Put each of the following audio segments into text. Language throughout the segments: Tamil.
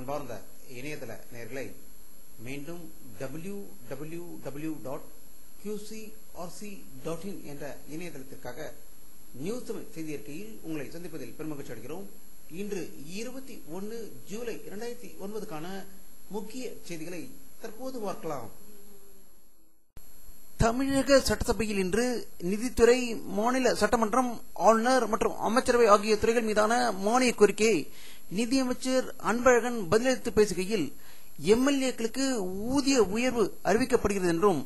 அன்பார்ந்த இணையதள நேயர்களை மீண்டும் www.qcrc.in என்ற இணையதளத்திற்காக நியூஸ் தமிழ் செய்தி அறிக்கையில் உங்களை சந்திப்பதில் பெருமகிழ்ச்சி அடைகிறோம். இன்று 21 ஜூலை 2009க்கான முக்கிய செய்திகளை தற்போது பார்க்கலாம். தமிழக சட்டசபையில் இன்று நிதித்துறை, மாநில சட்டமன்றம், ஆளுநர் மற்றும் அமைச்சரவை ஆகிய துறைகள் மீதான மானிய கோரிக்கையை நிதியமைச்சர் அன்பழகன் பதிலளித்து பேசுகையில், எம்எல்ஏக்களுக்கு ஊதிய உயர்வு அறிவிக்கப்படுகிறது என்றும்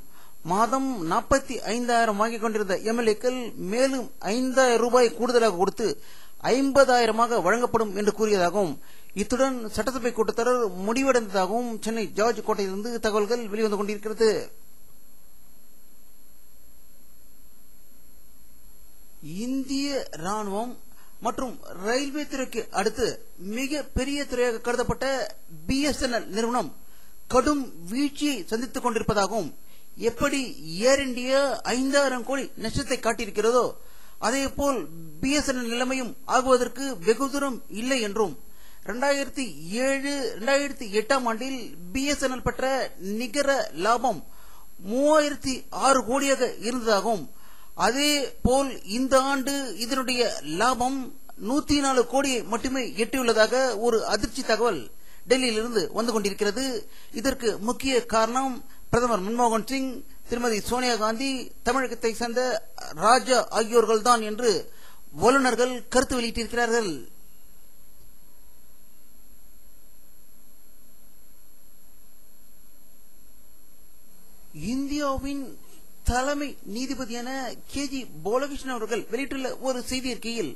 மாதம் 45,000 வாங்கிக் கொண்டிருந்த எம்எல்ஏக்கள் மேலும் 5,000 ரூபாய் கூடுதலாக கொடுத்து 50,000 வழங்கப்படும் என்று கூறியதாகவும், இத்துடன் சட்டசபை கூட்டத்தொடர் முடிவடைந்ததாகவும் சென்னை ஜார்ஜ் கோட்டையிலிருந்து தகவல்கள் வெளிவந்து கொண்டிருக்கிறது. இந்திய ராணுவம் மற்றும் ரயில்வே துறைக்கு அடுத்து மிக பெரிய துறையாக கருதப்பட்ட BSNL நிறுவனம் கடும் வீழ்ச்சியை சந்தித்துக் கொண்டிருப்பதாகவும், எப்படி ஏர் இந்தியா 5,000 கோடி நஷ்டத்தை காட்டியிருக்கிறதோ அதேபோல் BSNL நிலைமையும் ஆகுவதற்கு வெகு தூரம் இல்லை என்றும், 2007-2008 ஆண்டில் BSNL பெற்ற நிகர லாபம் 3,006 கோடியாக இருந்ததாகவும், அதே போல் இந்த ஆண்டு இதனுடைய லாபம் 104 கோடியை மட்டுமே எட்டியுள்ளதாக ஒரு அதிர்ச்சி தகவல் டெல்லியிலிருந்து வந்து கொண்டிருக்கிறது. இதற்கு முக்கிய காரணம் பிரதமர் மன்மோகன் சிங், திருமதி சோனியா காந்தி, தமிழகத்தை சேர்ந்த ராஜா ஆகியோர்கள் தான் என்று வல்லுநர்கள் கருத்து வெளியிட்டிருக்கிறார்கள். இந்தியாவின் தலைமை நீதிபதியான KG பாலகிருஷ்ணன் அவர்கள் வெளியிட்டுள்ள ஒரு செய்தி அறிக்கையில்,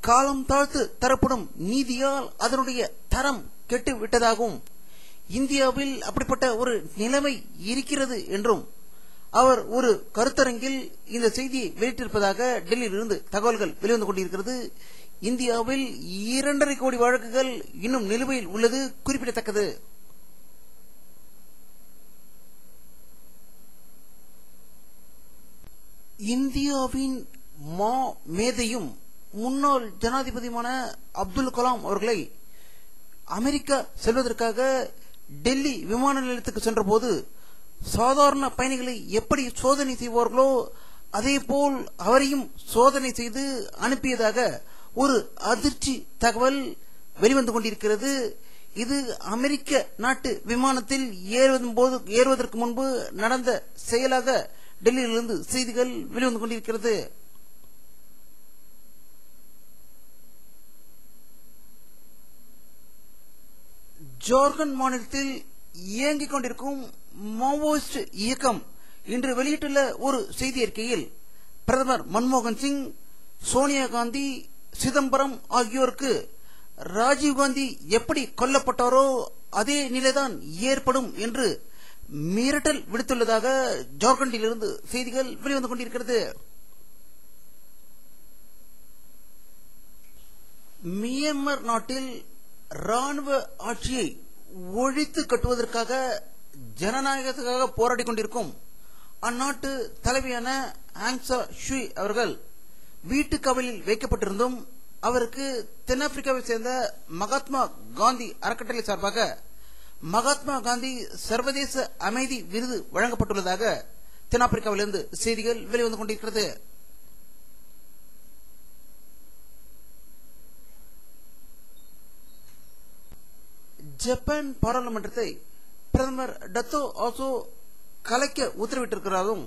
காலம் தாழ்த்து தரப்படும் நீதியால் அதனுடைய தரம் கெட்டு விட்டதாகவும், இந்தியாவில் அப்படிப்பட்ட ஒரு நிலைமை இருக்கிறது என்றும் அவர் ஒரு கருத்தரங்கில் இந்த செய்தியை வெளியிட்டிருப்பதாக டெல்லியிலிருந்து தகவல்கள் வெளிவந்து கொண்டிருக்கிறது. இந்தியாவில் 2.5 கோடி வழக்குகள் இன்னும் நிலுவையில் உள்ளது குறிப்பிடத்தக்கது. இந்தியாவின் மேதையும் முன்னாள் ஜனாதிபதியுமான அப்துல் கலாம் அவர்களை அமெரிக்கா செல்வதற்காக டெல்லி விமான நிலையத்துக்கு சென்ற போது சாதாரண பயணிகளை எப்படி சோதனை செய்வார்களோ அதே போல் அவரையும் சோதனை செய்து அனுப்பியதாக ஒரு அதிர்ச்சி தகவல் வெளிவந்து கொண்டிருக்கிறது. இது அமெரிக்க நாட்டு விமானத்தில் ஏறுவதற்கு முன்பு நடந்த செயலாக டெல்லியிலிருந்து செய்திகள் வெளிவந்து கொண்டிருக்கிறது. ஜார்க்கண்ட் மாநிலத்தில் இயங்கிக் கொண்டிருக்கும் மாவோயிஸ்ட் இயக்கம் இன்று வெளியிட்டுள்ள ஒரு செய்தி அறிக்கையில், பிரதமர் மன்மோகன் சிங், சோனியா காந்தி, சிதம்பரம் ஆகியோருக்கு ராஜீவ்காந்தி எப்படி கொல்லப்பட்டாரோ அதே நிலைதான் ஏற்படும் என்று மிரட்டல் விடுத்துள்ளதாக ஜார்க்கண்டிலிருந்து செய்திகள் வெளிவந்து கொண்டிருக்கிறது. மியான்மர் நாட்டில் ராணுவ ஆட்சியை ஒழித்து கட்டுவதற்காக ஜனநாயகத்துக்காக போராடி கொண்டிருக்கும் அந்நாட்டு தலைவியான ஆங் சான் சூகி அவர்கள் வீட்டு காவலில் வைக்கப்பட்டிருந்தும் அவருக்கு தென்னாப்பிரிக்காவை சேர்ந்த மகாத்மா காந்தி அறக்கட்டளை சார்பாக மகாத்மா காந்தி சர்வதேச அமைதி விருது வழங்கப்பட்டுள்ளதாக தென்னாப்பிரிக்காவிலிருந்து செய்திகள் வெளிவந்து கொண்டிருக்கிறது. ஜப்பான் பாராளுமன்றத்தை பிரதமர் டத்தோ ஆசோ கலைக்க உத்தரவிட்டிருக்கிறாரும்,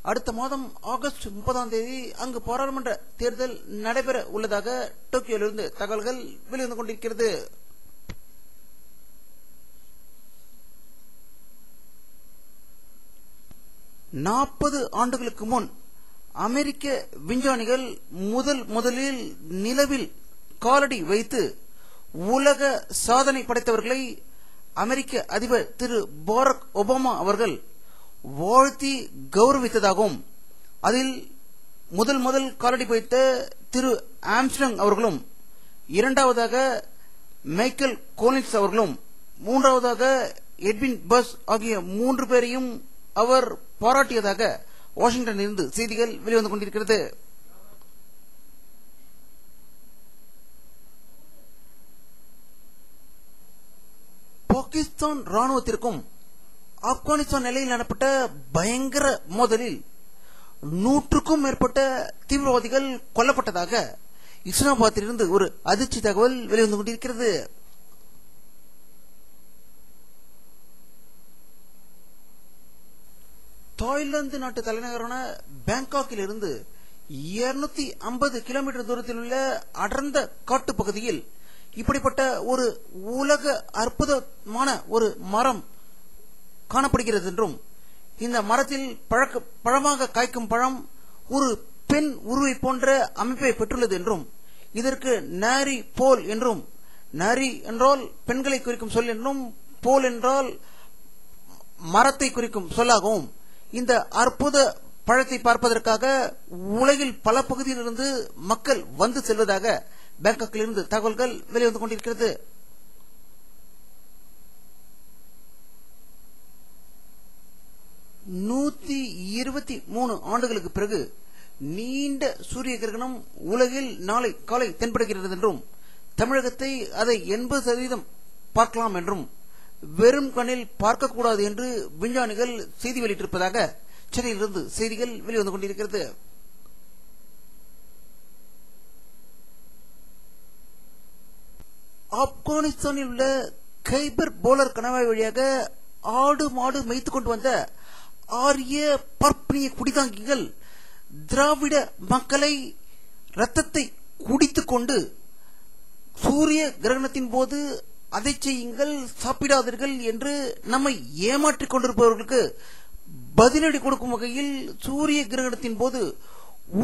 அடுத்த மாதம் ஆகஸ்ட் 30ஆம் தேதி அங்கு பாராளுமன்ற தேர்தல் நடைபெற உள்ளதாக டோக்கியோவிலிருந்து தகவல்கள் வெளிவந்து கொண்டிருக்கிறது. நாற்பது ஆண்டுகளுக்கு முன் அமெரிக்க விஞ்ஞானிகள் முதலில் நிலவில் காலடி வைத்து உலக சாதனை படைத்தவர்களை அமெரிக்க அதிபர் திரு பாரக் ஒபாமா அவர்கள் வாழ்த்தி கௌரவித்ததாகவும், அதில் முதல் காலடி வைத்த திரு ஆம்ஸ்ட்ராங் அவர்களும், இரண்டாவதாக மைக்கேல் கோலின்ஸ் அவர்களும், மூன்றாவதாக எட்வின் பஸ் ஆகிய 3 பேரையும் அவர் பாராட்டியதாக வாஷிங்டனில் இருந்து செய்திகள் வெளிவந்து கொண்டிருக்கிறது. பாகிஸ்தான் ராணுவத்திற்கும் ஆப்கானிஸ்தான் நிலையில் நடப்பட்ட பயங்கர மோதலில் 100க்கும் மேற்பட்ட தீவிரவாதிகள் கொல்லப்பட்டதாக இஸ்லாமாபாத்திலிருந்து ஒரு அதிர்ச்சி தகவல் வெளிவந்து கொண்டிருக்கிறது. தாய்லாந்து நாட்டு தலைநகரான பேங்காக்கில் இருந்து 250 கிலோமீட்டர் தூரத்தில் உள்ள அடர்ந்த காட்டு பகுதியில் இப்படிப்பட்ட ஒரு உலக அற்புதமான ஒரு மரம் காணப்படுகிறது என்றும், இந்த மரத்தில் பழமாக காய்க்கும் பழம் ஒரு பெண் உருவை போன்ற அமைப்பை பெற்றுள்ளது என்றும், இதற்கு நாரி போல் என்றும், நாரி என்றால் பெண்களை குறிக்கும் சொல் என்றும், போல் என்றால் மரத்தை குறிக்கும் சொல்லாகவும், இந்த அற்புத பழத்தை பார்ப்பதற்காக உலகில் பல பகுதியிலிருந்து மக்கள் வந்து செல்வதாக பேங்காக்கில் இருந்து தகவல்கள் வெளிவந்து கொண்டிருக்கிறது. நூத்தி 23 ஆண்டுகளுக்கு பிறகு நீண்ட சூரிய கிரகணம் உலகில் நாளை காலை தென்படுகிறது என்றும், தமிழகத்தை அதை 80% பார்க்கலாம் என்றும், வெறும் கண்ணில் பார்க்கக்கூடாது என்று விஞ்ஞானிகள் செய்தி வெளியிட்டிருப்பதாக சென்னையிலிருந்து செய்திகள் வெளிவந்து கொண்டிருக்கிறது. ஆப்கானிஸ்தானில் உள்ள கைபர் போலர் கணவாய் வழியாக ஆடு மாடு மேய்த்து கொண்டு வந்த ஆரிய பார்ப்பனிய குடிதாங்கிகள் திராவிட மக்களை ரத்தத்தை குடித்துக் கொண்டு சூரிய கிரகணத்தின் போது அதை செய்யுங்கள் சாப்பிடாதீர்கள் என்று நம்மை ஏமாற்றிக் கொண்டிருப்பவர்களுக்கு பதிலடி கொடுக்கும் வகையில் சூரிய கிரகணத்தின் போது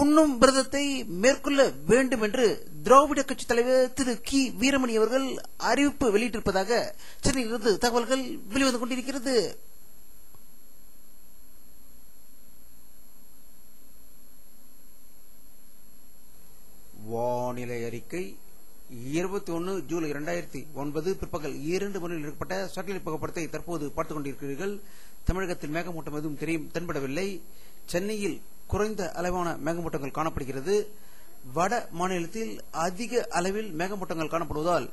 உண்ணும் விரதத்தை மேற்கொள்ள வேண்டும் என்று திராவிட கட்சி தலைவர் திரு கி வீரமணி அவர்கள் அறிவிப்பு வெளியிட்டிருப்பதாக சென்னையிலிருந்து தகவல்கள் வெளிவந்து கொண்டிருக்கிறது. வானிலை அறிக்கை 21 ஜூலை 2009 பிற்பகல் 2 மணியில் எடுக்கப்பட்ட சேட்டலைட் புகைப்படத்தை தற்போது பார்த்துக் கொண்டிருக்கிறீர்கள். தமிழகத்தில் மேகமூட்டம் எதுவும் தென்படவில்லை. சென்னையில் குறைந்த அளவான மேகமூட்டங்கள் காணப்படுகிறது. வட மாநிலத்தில் அதிக அளவில் மேகமூட்டங்கள் காணப்படுவதால்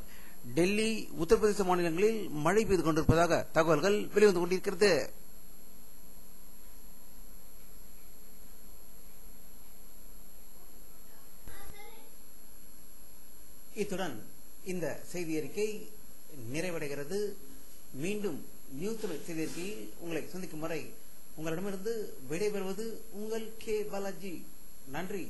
டெல்லி, உத்தரப்பிரதேச மாநிலங்களில் மழை பெய்து கொண்டிருப்பதாக தகவல்கள் வெளிவந்து கொண்டிருக்கிறது. இத்துடன் இந்த செய்தி அறிக்கை நிறைவடைகிறது. மீண்டும் நியூஸ் தமிழ் செய்தி அறிக்கையில் உங்களை சந்திக்கும் வரை உங்களிடமிருந்து விடைபெறுவது உங்கள் கே பாலாஜி. நன்றி.